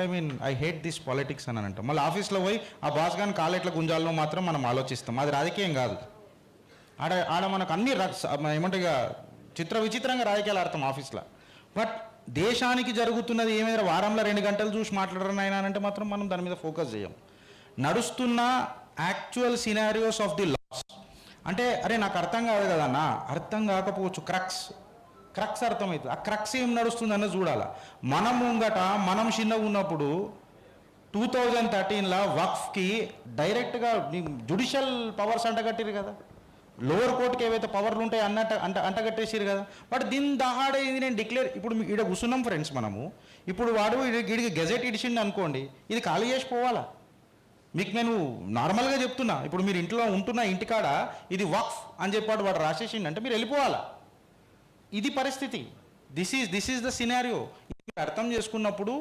I mean I hate this politics అని అంటాం. మళ్ళీ ఆఫీస్లో పోయి ఆ బాస్ గాని కాలు ఎట్లా గుంజాలను మాత్రం మనం ఆలోచిస్తాం. అది రాజకీయం కాదు. ఆడ ఆడ మనకు అన్ని ఏమంటే ఇక విచిత్రంగా రాజకీయాలు ఆడతాం ఆఫీస్లో. బట్ దేశానికి జరుగుతున్నది ఏమైనా వారంలో 2 గంటలు చూసి మాట్లాడరని అయినా అంటే మాత్రం మనం దాని మీద ఫోకస్ చేయం. నడుస్తున్న actual scenarios of the laws అంటే అరే నాకు అర్థం కాదు కదన్నా, అర్థం కాకపోవచ్చు, క్రక్స్ అర్థమవుతుంది. ఆ క్రక్స్ ఏం నడుస్తుందన్న చూడాలి. మనం ముంగట మనం చిన్నగా ఉన్నప్పుడు 2013లో వక్ఫ్కి డైరెక్ట్గా జ్యుడిషియల్ పవర్స్ అంటగట్టిరు కదా, లోవర్ కోర్టుకి ఏవైతే పవర్లు ఉంటాయి అంటగట్టేసారు కదా. బట్ దీని దహాడే ఇది నేను డిక్లేర్ ఇప్పుడు ఇక్కడ కూర్చున్నాం ఫ్రెండ్స్ మనము. ఇప్పుడు వాడు వీడికి గెజెట్ ఇడిచింది అనుకోండి, ఇది ఖాళీ చేసి పోవాలా? మీకు నేను నార్మల్గా చెప్తున్నా. ఇప్పుడు మీరు ఇంట్లో ఉంటున్న ఇంటికాడ ఇది వక్ఫ్ అని చెప్పాడు వాడు రాసేసిండు అంటే మీరు వెళ్ళిపోవాలా. ఇది పరిస్థితి. This is the scenario. అర్థం చేసుకున్నప్పుడు